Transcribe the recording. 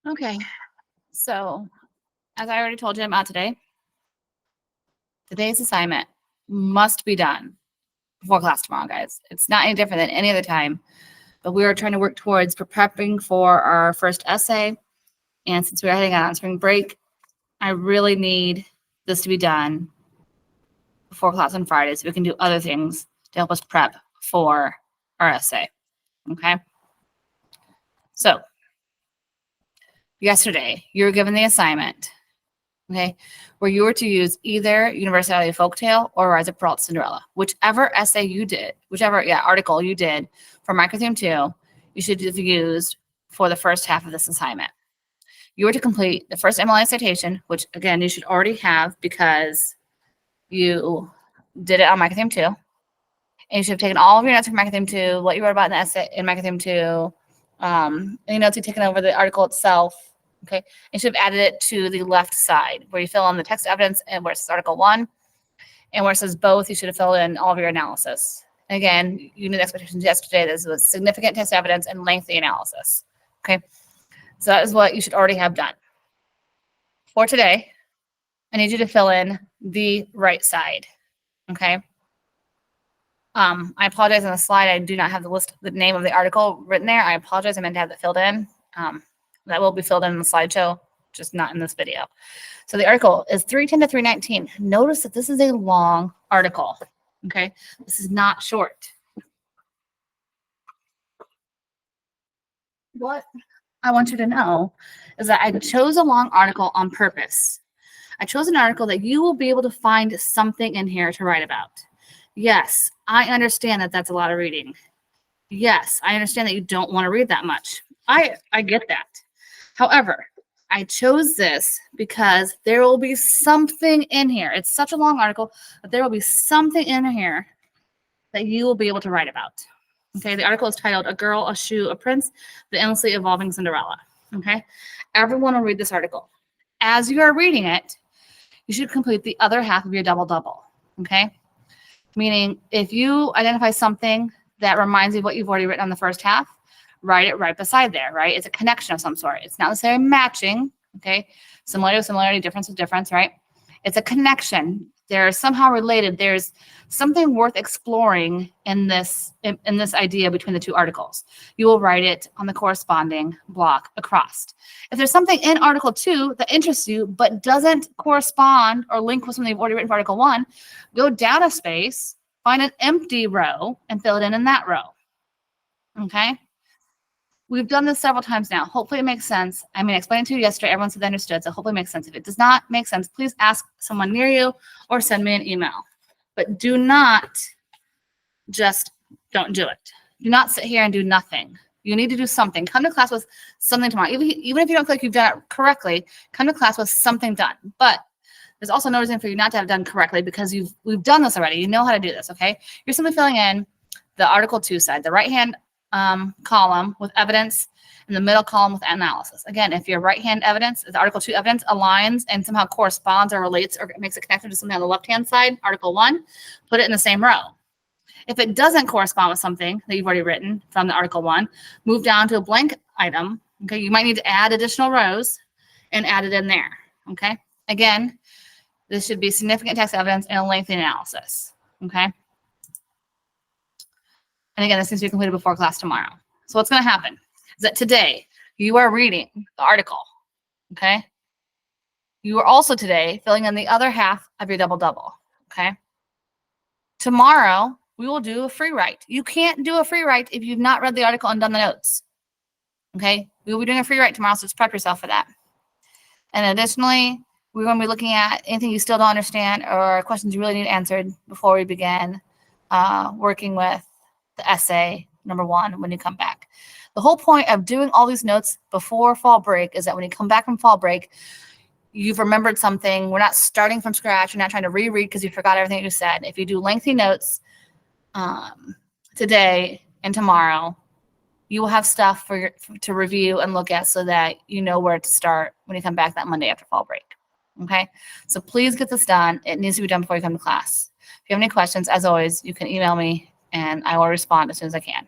Okay, so as I already told you, I'm out today. Today's assignment must be done before class tomorrow, guys. It's not any different than any other time, but we are trying to work towards prepping for our first essay. And since we're heading out on spring break, I really need this to be done before class on Friday so we can do other things to help us prep for our essay. Okay. So yesterday, you were given the assignment, okay, where you were to use either Universality Folktale or Rise Up Peralta Cinderella. Whichever essay you did, article you did for microtheme 2, you should have used for the first half of this assignment. You were to complete the first MLA citation, which again, you should already have because you did it on microtheme 2. And you should have taken all of your notes from microtheme 2, what you wrote about in the essay in microtheme 2, any notes you've taken over the article itself. Okay, you should have added it to the left side where you fill in the text evidence and where it says Article 1 and where it says both, you should have filled in all of your analysis. And again, you knew the expectations yesterday. This was significant text evidence and lengthy analysis. Okay, so that is what you should already have done. For today, I need you to fill in the right side. Okay. I apologize on the slide. I do not have the name of the article written there. I apologize. I meant to have that filled in. That will be filled in the slideshow, just not in this video. So the article is 310 to 319. Notice that this is a long article. Okay. This is not short. What I want you to know is that I chose a long article on purpose. I chose an article that you will be able to find something in here to write about. Yes, I understand that that's a lot of reading. Yes, I understand that you don't want to read that much. I get that. However, I chose this because there will be something in here. It's such a long article, but there will be something in here that you will be able to write about. Okay, the article is titled A Girl, a Shoe, a Prince, the Endlessly Evolving Cinderella. Okay, everyone will read this article. As you are reading it, you should complete the other half of your double-double. Okay, meaning if you identify something that reminds you of what you've already written on the first half, write it right beside there, right? It's a connection of some sort. It's not necessarily matching, okay? Similarity with similarity, difference with difference, right? It's a connection. They're somehow related. There's something worth exploring in this idea between the two articles. You will write it on the corresponding block across. If there's something in Article 2 that interests you but doesn't correspond or link with something you've already written for Article 1, go down a space, find an empty row, and fill it in that row, okay? We've done this several times now. Hopefully it makes sense. I mean, I explained it to you yesterday. Everyone said they understood, so hopefully it makes sense. If it does not make sense, please ask someone near you or send me an email. But do not just don't do it. Do not sit here and do nothing. You need to do something. Come to class with something tomorrow. Even if you don't feel like you've done it correctly, come to class with something done. But there's also no reason for you not to have done correctly because we've done this already. You know how to do this, okay? You're simply filling in the Article 2 side, the right-hand column with evidence and the middle column with analysis. Again, if your right-hand evidence, the Article 2 evidence aligns and somehow corresponds or relates or makes it connected to something on the left-hand side, Article 1, put it in the same row. If it doesn't correspond with something that you've already written from the Article 1, move down to a blank item. Okay, you might need to add additional rows and add it in there. Okay, again, this should be significant text evidence and a lengthy analysis. Okay. And again, this needs to be completed before class tomorrow. So what's going to happen is that today you are reading the article, okay? You are also today filling in the other half of your double-double, okay? Tomorrow, we will do a free write. You can't do a free write if you've not read the article and done the notes, okay? We will be doing a free write tomorrow, so just prep yourself for that. And additionally, we're going to be looking at anything you still don't understand or questions you really need answered before we begin working with the essay number 1 when you come back. The whole point of doing all these notes before fall break is that when you come back from fall break, you've remembered something. We're not starting from scratch. You're not trying to reread because you forgot everything you said. If you do lengthy notes today and tomorrow, you will have stuff to review and look at so that you know where to start when you come back that Monday after fall break. Okay, so please get this done. It needs to be done before you come to class. If you have any questions, as always, you can email me and I will respond as soon as I can.